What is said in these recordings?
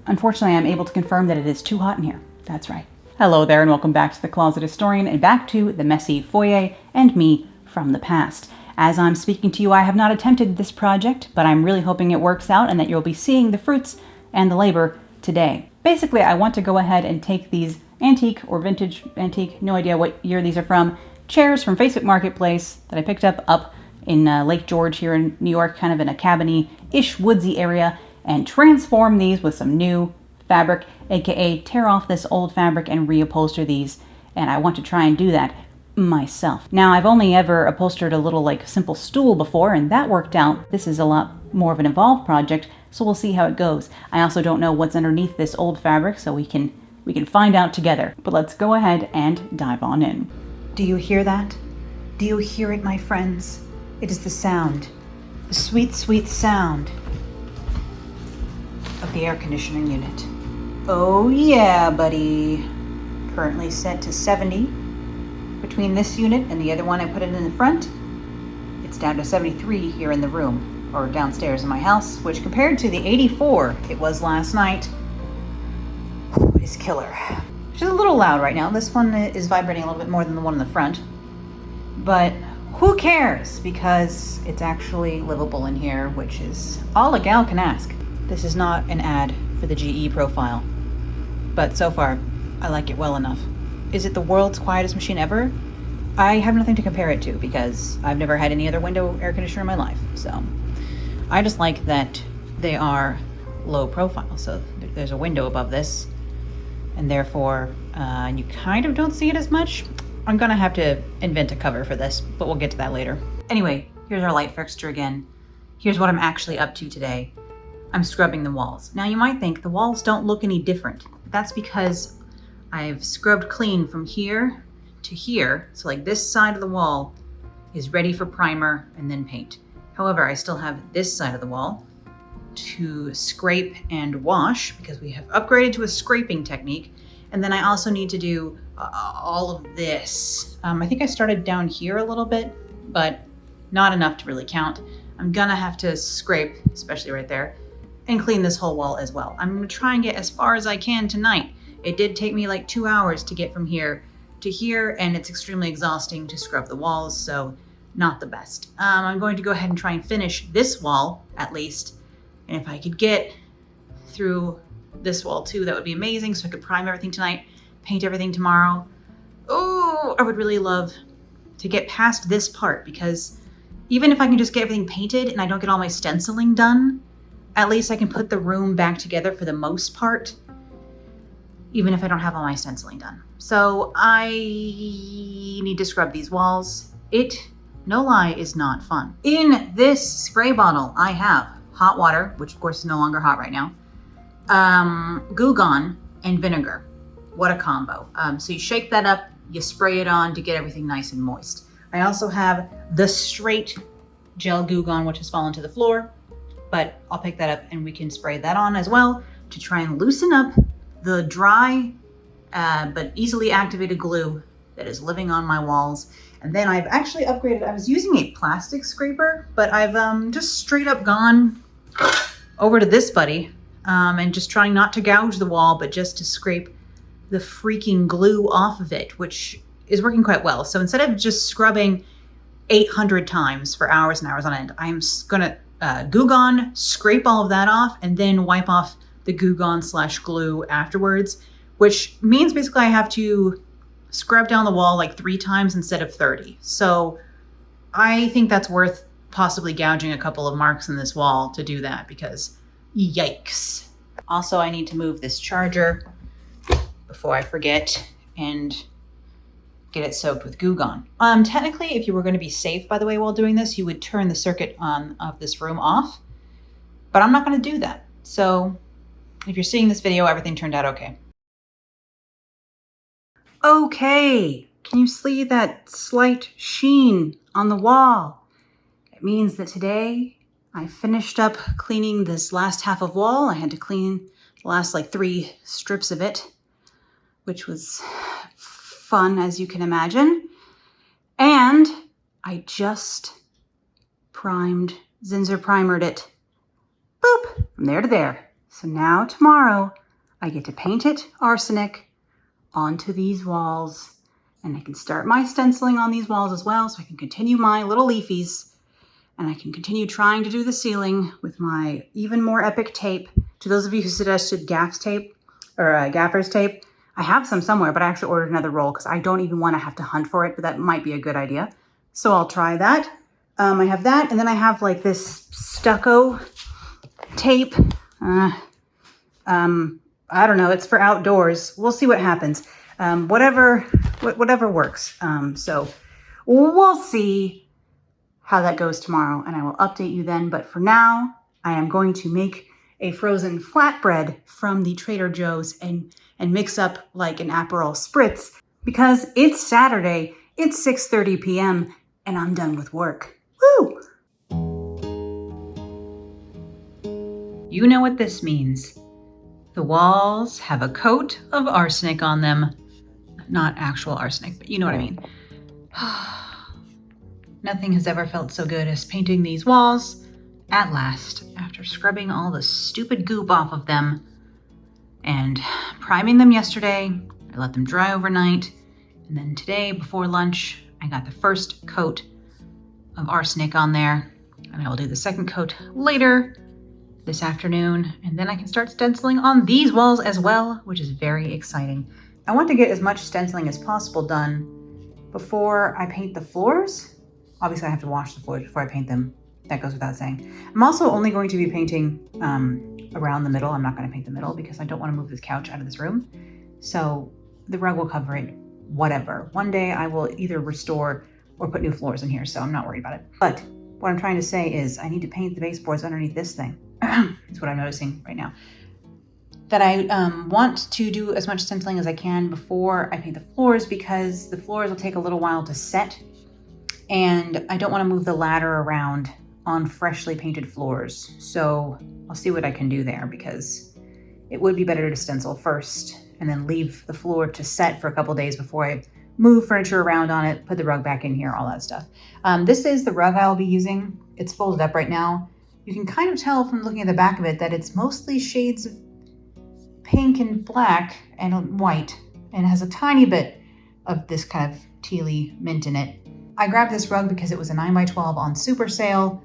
unfortunately, I'm able to confirm that it is too hot in here. That's right. Hello there, and welcome back to The Closet Historian, and back to the messy foyer and me from the past. As I'm speaking to you, I have not attempted this project, but I'm really hoping it works out and that you'll be seeing the fruits and the labor today. Basically, I want to go ahead and take these antique or vintage antique, no idea what year these are from, chairs from Facebook Marketplace that I picked up in Lake George here in New York, kind of in a cabiny-ish woodsy area, and transform these with some new fabric, aka tear off this old fabric and reupholster these, and I want to try and do that myself. Now, I've only ever upholstered a little simple stool before, and that worked out. This is a lot more of an involved project, so we'll see how it goes. I also don't know what's underneath this old fabric, so we can find out together. But let's go ahead and dive on in. Do you hear that? Do you hear it, my friends? It is the sound, the sweet, sweet sound of the air conditioning unit. Oh yeah, buddy. Currently set to 70. Between this unit and the other one I put it in the front, it's down to 73 here in the room, or downstairs in my house, which compared to the 84 it was last night, is killer. Which is a little loud right now. This one is vibrating a little bit more than the one in the front, but who cares, because it's actually livable in here, which is all a gal can ask. This is not an ad for the GE profile, but so far I like it well enough. Is it the world's quietest machine ever? I have nothing to compare it to because I've never had any other window air conditioner in my life. So I just like that they are low profile. So there's a window above this, and therefore you kind of don't see it as much. I'm gonna have to invent a cover for this, but we'll get to that later. Anyway, here's our light fixture again. Here's what I'm actually up to today. I'm scrubbing the walls. Now you might think the walls don't look any different. That's because I've scrubbed clean from here to here. So this side of the wall is ready for primer and then paint. However, I still have this side of the wall to scrape and wash because we have upgraded to a scraping technique. And then I also need to do all of this. I think I started down here a little bit, but not enough to really count. I'm gonna have to scrape, especially right there, and clean this whole wall as well. I'm gonna try and get as far as I can tonight. It did take me 2 hours to get from here to here, and it's extremely exhausting to scrub the walls, so not the best. I'm going to go ahead and try and finish this wall at least, and if I could get through this wall too, that would be amazing, so I could prime everything tonight, paint everything tomorrow. Oh, I would really love to get past this part, because even if I can just get everything painted and I don't get all my stenciling done, at least I can put the room back together for the most part, even if I don't have all my stenciling done. So I need to scrub these walls. It, no lie, is not fun. In this spray bottle, I have hot water, which of course is no longer hot right now, Goo Gone, and vinegar. What a combo. So you shake that up, you spray it on to get everything nice and moist. I also have the straight gel Goo Gone, which has fallen to the floor, but I'll pick that up and we can spray that on as well to try and loosen up the dry but easily activated glue that is living on my walls. And then I've actually upgraded. I was using a plastic scraper, but I've just straight up gone over to this buddy and just trying not to gouge the wall, but just to scrape the freaking glue off of it, which is working quite well. So instead of just scrubbing 800 times for hours and hours on end, I'm gonna Goo Gone, scrape all of that off, and then wipe off the Goo Gone / glue afterwards, which means basically I have to scrub down the wall 3 times instead of 30. So I think that's worth possibly gouging a couple of marks in this wall to do that, because yikes. Also, I need to move this charger before I forget and get it soaked with Goo Gone. Technically, if you were going to be safe, by the way, while doing this, you would turn the circuit on of this room off, but I'm not going to do that. So if you're seeing this video, everything turned out okay. Okay, can you see that slight sheen on the wall? It means that today I finished up cleaning this last half of wall. I had to clean the last 3 strips of it, which was fun, as you can imagine. And I just Zinsser primered it. Boop, from there to there. So now tomorrow I get to paint it arsenic onto these walls, and I can start my stenciling on these walls as well, so I can continue my little leafies, and I can continue trying to do the ceiling with my even more epic tape. To those of you who suggested gaff's tape or gaffer's tape, I have some somewhere, but I actually ordered another roll because I don't even want to have to hunt for it, but that might be a good idea. So I'll try that. I have that, and then I have like this stucco tape. I don't know, it's for outdoors. We'll see what happens. Whatever works. So we'll see how that goes tomorrow, and I will update you then. But for now, I am going to make a frozen flatbread from the Trader Joe's and mix up like an Aperol Spritz because it's Saturday, it's 6:30 p.m., and I'm done with work. Woo! You know what this means. The walls have a coat of arsenic on them. Not actual arsenic, but you know what I mean. Nothing has ever felt so good as painting these walls at last, after scrubbing all the stupid goop off of them and priming them yesterday. I let them dry overnight, and then today before lunch I got the first coat of arsenic on there, and I will do the second coat later this afternoon, and then I can start stenciling on these walls as well, which is very exciting. I want to get as much stenciling as possible done before I paint the floors. Obviously I have to wash the floors before I paint them. That goes without saying. I'm also only going to be painting around the middle. I'm not going to paint the middle because I don't want to move this couch out of this room. So the rug will cover it, whatever. One day I will either restore or put new floors in here, so I'm not worried about it. But what I'm trying to say is I need to paint the baseboards underneath this thing. That's what I'm noticing right now. That I want to do as much stenciling as I can before I paint the floors, because the floors will take a little while to set, and I don't want to move the ladder around on freshly painted floors. So I'll see what I can do there, because it would be better to stencil first and then leave the floor to set for a couple days before I move furniture around on it, put the rug back in here, all that stuff. This is the rug I'll be using. It's folded up right now. You can kind of tell from looking at the back of it that it's mostly shades of pink and black and white, and has a tiny bit of this kind of tealy mint in it. I grabbed this rug because it was a 9x12 on super sale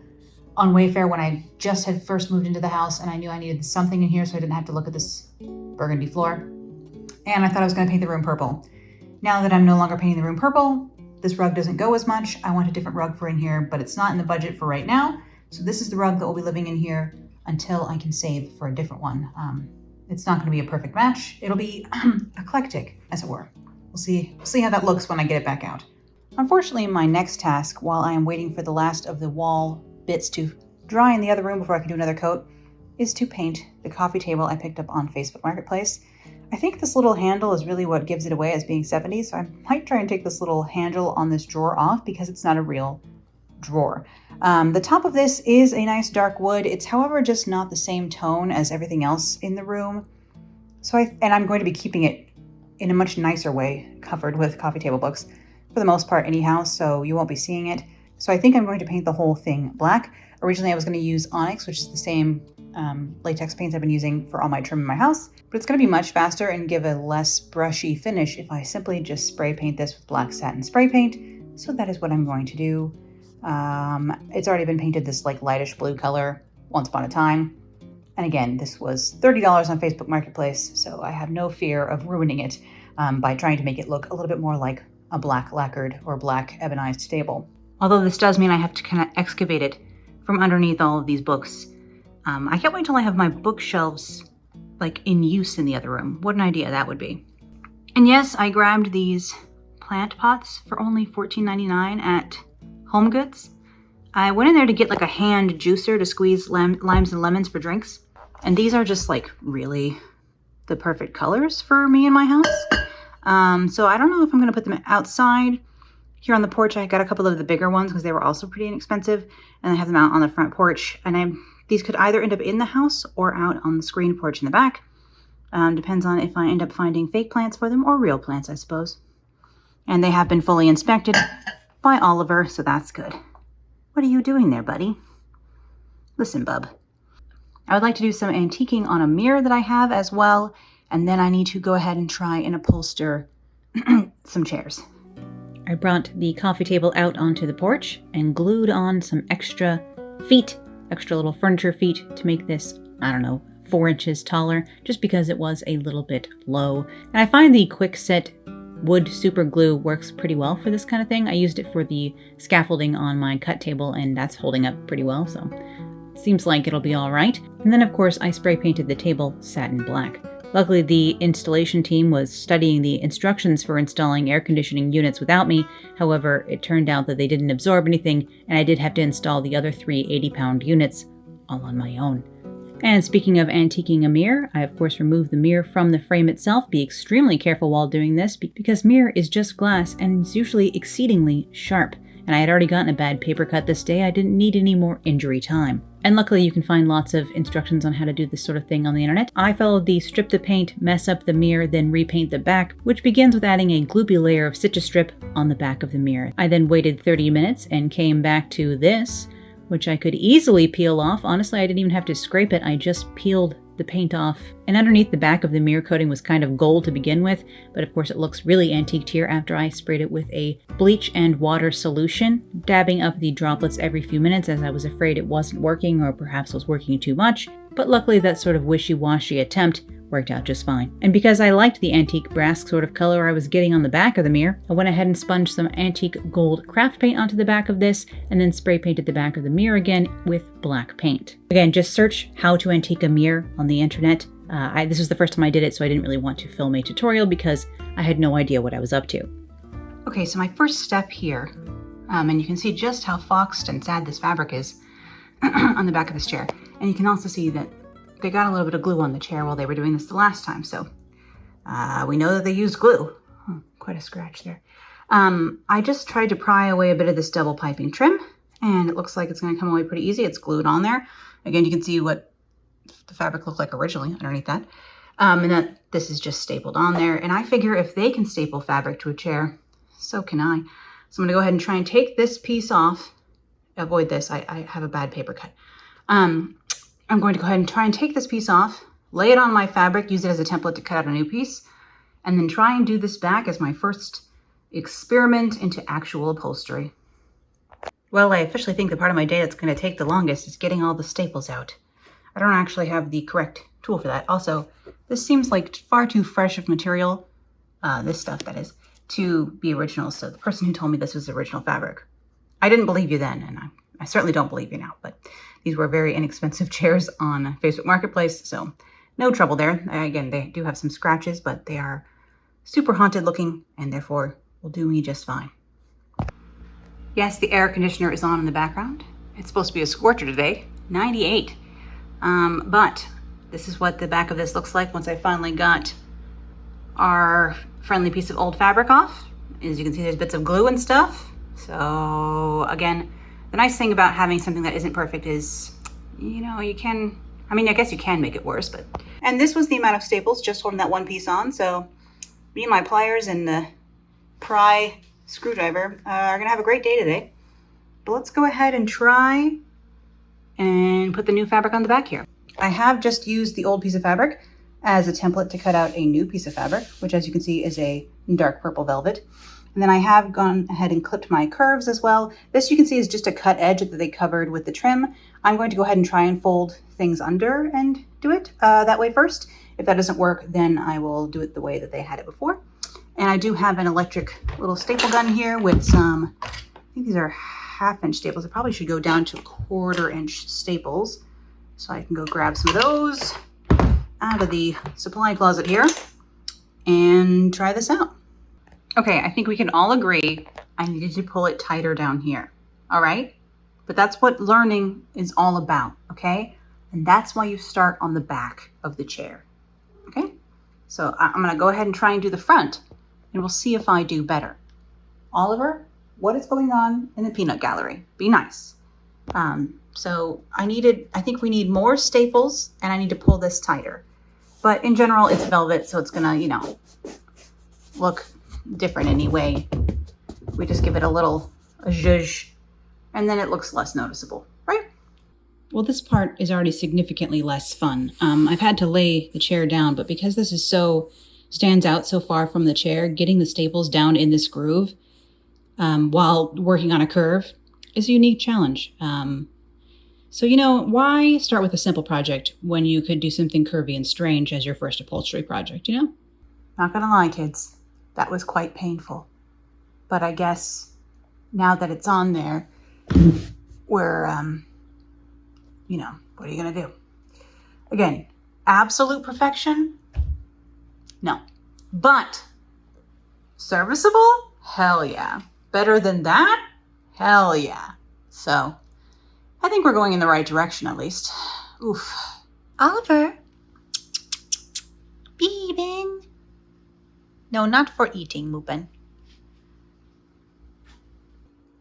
on Wayfair when I just had first moved into the house, and I knew I needed something in here so I didn't have to look at this burgundy floor. And I thought I was going to paint the room purple. Now that I'm no longer painting the room purple, this rug doesn't go as much. I want a different rug for in here, but it's not in the budget for right now. So this is the rug that will be living in here until I can save for a different one. It's not going to be a perfect match. It'll be eclectic, as it were. We'll see how that looks when I get it back out. Unfortunately, my next task, while I am waiting for the last of the wall bits to dry in the other room before I can do another coat, is to paint the coffee table I picked up on Facebook Marketplace. I think this little handle is really what gives it away as being 70s, so I might try and take this little handle on this drawer off because it's not a real drawer. The top of this is a nice dark wood. It's, however, just not the same tone as everything else in the room. And I'm going to be keeping it in a much nicer way, covered with coffee table books for the most part anyhow, so you won't be seeing it. So I think I'm going to paint the whole thing black. Originally I was going to use Onyx, which is the same latex paints I've been using for all my trim in my house, but it's going to be much faster and give a less brushy finish if I simply just spray paint this with black satin spray paint. So that is what I'm going to do. It's already been painted this like lightish blue color once upon a time. And again, this was $30 on Facebook Marketplace, so I have no fear of ruining it by trying to make it look a little bit more like a black lacquered or black ebonized table. Although this does mean I have to kind of excavate it from underneath all of these books. I can't wait till I have my bookshelves like in use in the other room. What an idea that would be. And yes, I grabbed these plant pots for only $14.99 at Home Goods. I went in there to get like a hand juicer to squeeze limes and lemons for drinks. And these are just like really the perfect colors for me in my house. So I don't know if I'm going to put them outside. Here on the porch, I got a couple of the bigger ones because they were also pretty inexpensive. And I have them out on the front porch. And these could either end up in the house or out on the screen porch in the back. Depends on if I end up finding fake plants for them or real plants, I suppose. And they have been fully inspected by Oliver, so that's good. What are you doing there, buddy? Listen, bub. I would like to do some antiquing on a mirror that I have as well, and then I need to go ahead and try and upholster some chairs. I brought the coffee table out onto the porch and glued on some extra little furniture feet to make this, I don't know, 4 inches taller, just because it was a little bit low. And I find the Kwikset wood super glue works pretty well for this kind of thing. I used it for the scaffolding on my cut table, and that's holding up pretty well, so it seems like it'll be all right. And then, of course, I spray painted the table satin black. Luckily, the installation team was studying the instructions for installing air conditioning units without me. However, it turned out that they didn't absorb anything, and I did have to install the other 3 80-pound units all on my own. And speaking of antiquing a mirror, I of course removed the mirror from the frame itself. Be extremely careful while doing this, because mirror is just glass and is usually exceedingly sharp. And I had already gotten a bad paper cut this day. I didn't need any more injury time. And luckily you can find lots of instructions on how to do this sort of thing on the internet. I followed the strip the paint, mess up the mirror, then repaint the back, which begins with adding a gloopy layer of Citrus on the back of the mirror. I then waited 30 minutes and came back to this, which I could easily peel off. Honestly, I didn't even have to scrape it. I just peeled the paint off. And underneath the back of the mirror coating was kind of gold to begin with, but of course it looks really antiqued here after I sprayed it with a bleach and water solution, dabbing up the droplets every few minutes as I was afraid it wasn't working, or perhaps was working too much. But luckily that sort of wishy-washy attempt worked out just fine. And because I liked the antique brass sort of color I was getting on the back of the mirror, I went ahead and sponged some antique gold craft paint onto the back of this, and then spray painted the back of the mirror again with black paint. Again, just search how to antique a mirror on the internet. This was the first time I did it, so I didn't really want to film a tutorial because I had no idea what I was up to. Okay, so my first step here, and you can see just how foxed and sad this fabric is on the back of this chair. And you can also see that they got a little bit of glue on the chair while they were doing this the last time, so we know that they used glue. Oh, quite a scratch there. I just tried to pry away a bit of this double piping trim, and it looks like it's going to come away pretty easy. It's glued on there. Again, you can see what the fabric looked like originally underneath that. And that this is just stapled on there. And I figure if they can staple fabric to a chair, so can I. So I'm going to go ahead and try and take this piece off. Avoid this. I have a bad paper cut. I'm going to go ahead and try and take this piece off, lay it on my fabric, use it as a template to cut out a new piece, and then try and do this back as my first experiment into actual upholstery. Well, I officially think the part of my day that's going to take the longest is getting all the staples out. I don't actually have the correct tool for that. Also, this seems like far too fresh of material, this stuff that is, to be original. So the person who told me this was original fabric, I didn't believe you then, and I certainly don't believe you now, but these were very inexpensive chairs on Facebook Marketplace, so no trouble there. Again, they do have some scratches, but they are super haunted looking and therefore will do me just fine. Yes, the air conditioner is on in the background. It's supposed to be a scorcher today, 98. But this is what the back of this looks like once I finally got our friendly piece of old fabric off. As you can see, there's bits of glue and stuff. So again, the nice thing about having something that isn't perfect is, you know, I guess you can make it worse, but. And this was the amount of staples just holding that one piece on. So me and my pliers and the pry screwdriver are gonna have a great day today. But let's go ahead and try and put the new fabric on the back here. I have just used the old piece of fabric as a template to cut out a new piece of fabric, which as you can see is a dark purple velvet. And then I have gone ahead and clipped my curves as well. This you can see is just a cut edge that they covered with the trim. I'm going to go ahead and try and fold things under and do it that way first. If that doesn't work, then I will do it the way that they had it before. And I do have an electric little staple gun here with some, I think these are 1/2 inch staples. I probably should go down to 1/4 inch staples. So I can go grab some of those out of the supply closet here and try this out. Okay, I think we can all agree I needed to pull it tighter down here, all right? But that's what learning is all about, okay? And that's why you start on the back of the chair, okay? So I'm gonna go ahead and try and do the front, and we'll see if I do better. Oliver, what is going on in the peanut gallery? Be nice. So I think we need more staples, and I need to pull this tighter. But in general, it's velvet, so it's gonna, you know, look different anyway. We just give it a little zhuzh, and then it looks less noticeable, right? Well, this part is already significantly less fun. I've had to lay the chair down, but because this is stands out so far from the chair, getting the staples down in this groove while working on a curve is a unique challenge. So, why start with a simple project when you could do something curvy and strange as your first upholstery project, Not gonna lie, kids, that was quite painful. But I guess now that it's on there, we're, what are you gonna do? Again, absolute perfection? No. But serviceable? Hell yeah. Better than that? Hell yeah. So, I think we're going in the right direction at least. Oof. Oliver. Beebin. No, not for eating, Mupin.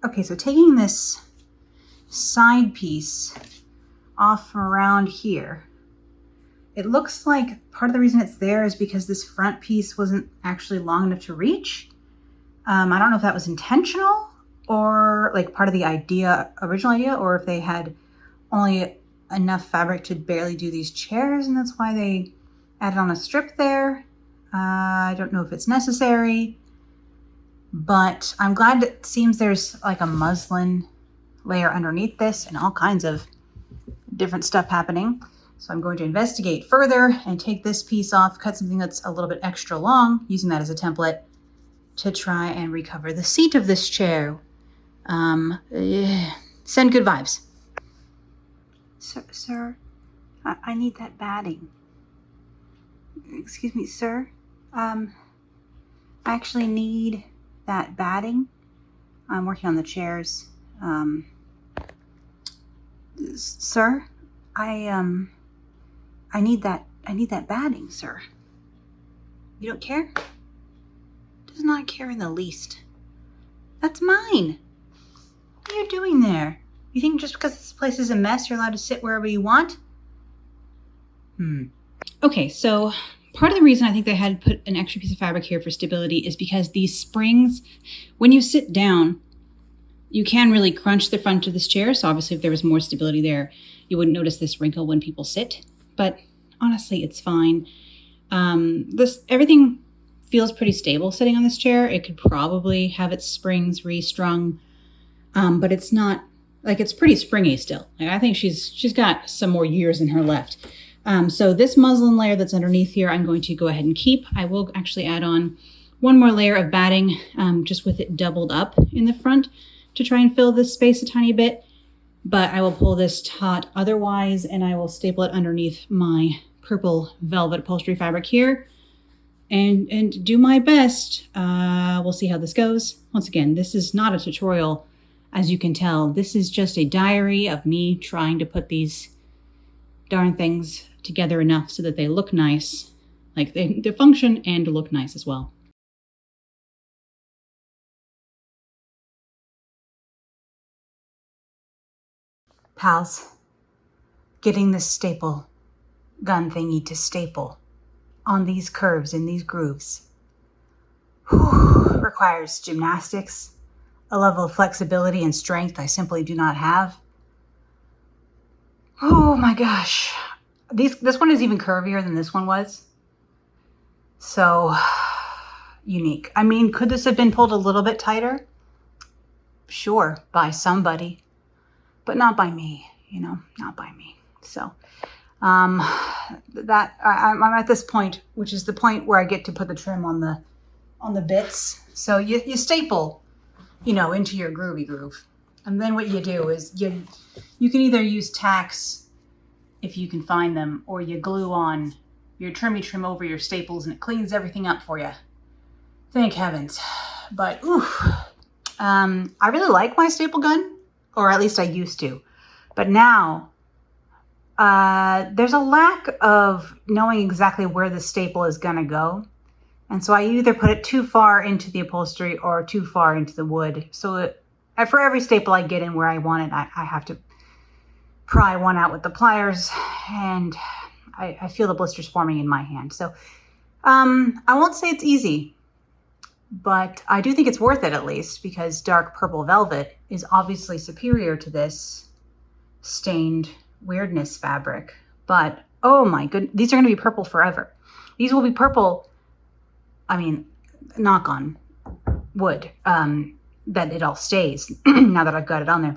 Okay, so taking this side piece off around here, it looks like part of the reason it's there is because this front piece wasn't actually long enough to reach. I don't know if that was intentional or like part of the original idea, or if they had only enough fabric to barely do these chairs and that's why they added on a strip there. I don't know if it's necessary, but I'm glad it seems there's like a muslin layer underneath this and all kinds of different stuff happening. So I'm going to investigate further and take this piece off, cut something that's a little bit extra long, using that as a template to try and recover the seat of this chair. Send good vibes. Sir, I need that batting. Excuse me, sir. I actually need that batting. I'm working on the chairs. Sir, I need that batting, sir. You don't care? Does not care in the least. That's mine. What are you doing there? You think just because this place is a mess, you're allowed to sit wherever you want? Okay, so part of the reason I think they had put an extra piece of fabric here for stability is because these springs, when you sit down, you can really crunch the front of this chair. So obviously if there was more stability there, you wouldn't notice this wrinkle when people sit. But honestly, it's fine. Everything feels pretty stable sitting on this chair. It could probably have its springs restrung, but it's not, like, it's pretty springy still. Like, I think she's got some more years in her left. So this muslin layer that's underneath here, I'm going to go ahead and keep. I will actually add on one more layer of batting, just with it doubled up in the front to try and fill this space a tiny bit. But I will pull this taut otherwise, and I will staple it underneath my purple velvet upholstery fabric here and do my best. We'll see how this goes. Once again, this is not a tutorial, as you can tell. This is just a diary of me trying to put these darn things together enough so that they look nice, like they function and look nice as well. Pals, getting this staple gun thingy to staple on these curves in these grooves requires gymnastics, a level of flexibility and strength I simply do not have. Oh my gosh. This one is even curvier than this one was. So unique. I mean, could this have been pulled a little bit tighter? Sure, by somebody, but not by me, not by me. So I'm at this point, which is the point where I get to put the trim on the bits. So you staple, into your groovy groove. And then what you do is you can either use tacks if you can find them, or you glue on your trim over your staples and it cleans everything up for you. Thank heavens. But I really like my staple gun, or at least I used to. But now there's a lack of knowing exactly where the staple is gonna go. And so I either put it too far into the upholstery or too far into the wood. So for every staple I get in where I want it, I have to pry one out with the pliers, and I feel the blisters forming in my hand. So I won't say it's easy, but I do think it's worth it, at least, because dark purple velvet is obviously superior to this stained weirdness fabric, but oh my goodness, these are going to be purple forever. These will be purple. I mean, knock on wood, that it all stays now that I've got it on there.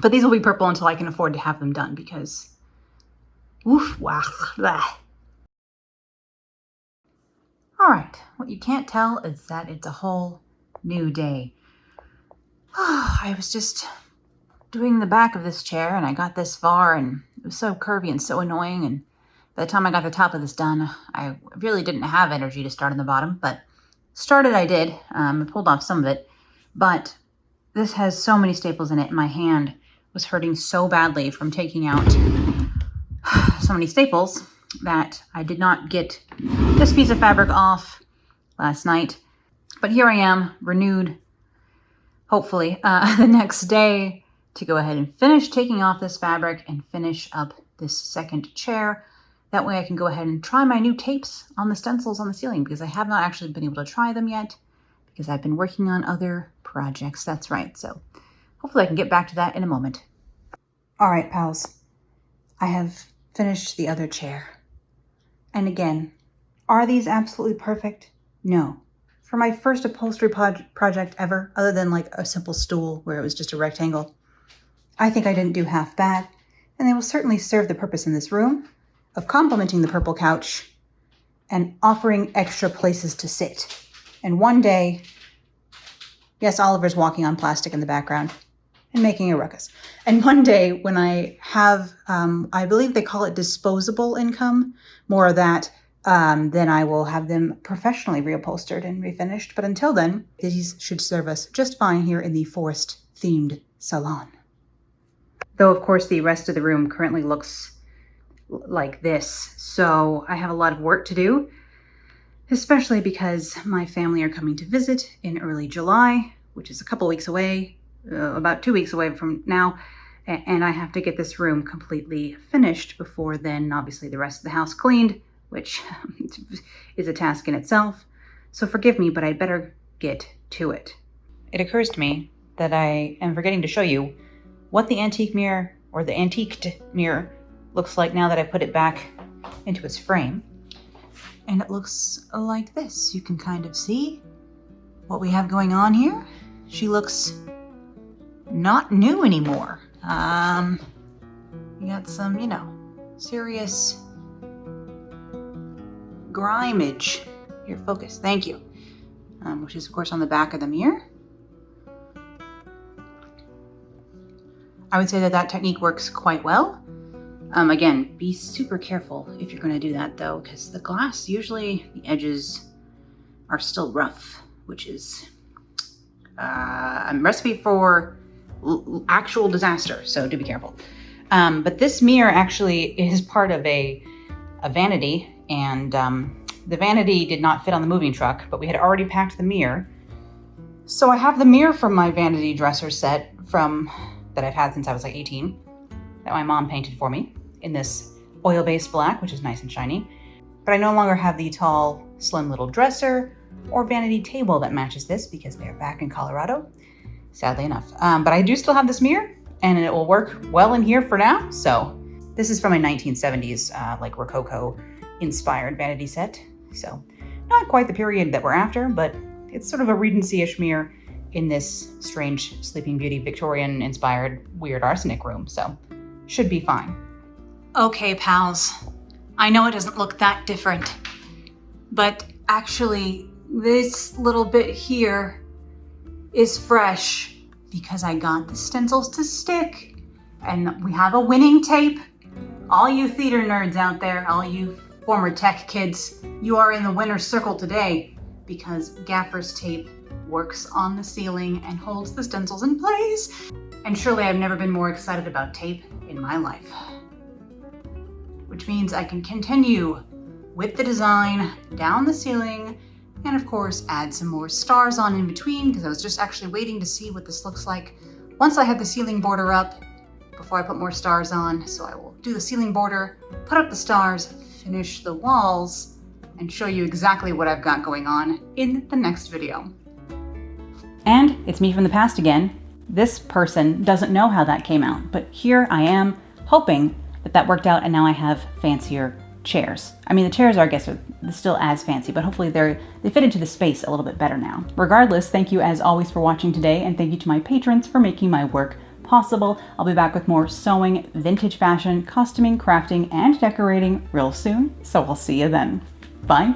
But these will be purple until I can afford to have them done because, oof, wow, blah. All right, what you can't tell is that it's a whole new day. I was just doing the back of this chair and I got this far and it was so curvy and so annoying. And by the time I got the top of this done, I really didn't have energy to start on the bottom, but started I did. I pulled off some of it, but this has so many staples in it and my hand was hurting so badly from taking out so many staples that I did not get this piece of fabric off last night. But here I am, renewed, hopefully, the next day to go ahead and finish taking off this fabric and finish up this second chair. That way I can go ahead and try my new tapes on the stencils on the ceiling because I have not actually been able to try them yet because I've been working on other projects. That's right. So hopefully I can get back to that in a moment. All right, pals. I have finished the other chair. And again, are these absolutely perfect? No. For my first upholstery project ever, other than like a simple stool where it was just a rectangle, I think I didn't do half bad. And they will certainly serve the purpose in this room of complementing the purple couch and offering extra places to sit. And one day, yes, Oliver's walking on plastic in the background and making a ruckus. And one day when I have, I believe they call it disposable income, more of that, then I will have them professionally reupholstered and refinished. But until then, these should serve us just fine here in the forest-themed salon. Though, of course, the rest of the room currently looks like this. So I have a lot of work to do, especially because my family are coming to visit in early July, which is a couple weeks away, about 2 weeks away from now. And I have to get this room completely finished before then, obviously, the rest of the house cleaned, which is a task in itself. So forgive me, but I better get to it. It occurs to me that I am forgetting to show you what the antique mirror, or the antiqued mirror, looks like now that I put it back into its frame. And it looks like this. You can kind of see what we have going on here. She looks not new anymore. You got some, serious grimeage. Here, focus. Thank you. Which is, of course, on the back of the mirror. I would say that technique works quite well. Again, be super careful if you're going to do that, though, because the glass, usually the edges are still rough, which is a recipe for actual disaster, so do be careful. But this mirror actually is part of a vanity, and the vanity did not fit on the moving truck, but we had already packed the mirror. So I have the mirror from my vanity dresser set that I've had since I was like 18, that my mom painted for me in this oil-based black, which is nice and shiny. But I no longer have the tall, slim little dresser or vanity table that matches this because they're back in Colorado, sadly enough. But I do still have this mirror and it will work well in here for now. So this is from a 1970s, like Rococo inspired vanity set. So not quite the period that we're after, but it's sort of a Regency-ish mirror in this strange Sleeping Beauty Victorian inspired weird arsenic room. So should be fine. Okay, pals. I know it doesn't look that different, but actually this little bit here is fresh because I got the stencils to stick and we have a winning tape. All you theater nerds out there, all you former tech kids, you are in the winner's circle today because gaffer's tape works on the ceiling and holds the stencils in place. And surely I've never been more excited about tape in my life. Which means I can continue with the design down the ceiling and of course add some more stars on in between because I was just actually waiting to see what this looks like once I have the ceiling border up before I put more stars on. So I will do the ceiling border, put up the stars, finish the walls, and show you exactly what I've got going on in the next video. And it's me from the past again. This person doesn't know how that came out, but here I am hoping that worked out, and now I have fancier chairs. I mean, the chairs are, I guess, are still as fancy, but hopefully they fit into the space a little bit better now. Regardless, thank you as always for watching today, and thank you to my patrons for making my work possible. I'll be back with more sewing, vintage fashion, costuming, crafting, and decorating real soon, so I'll see you then. Bye.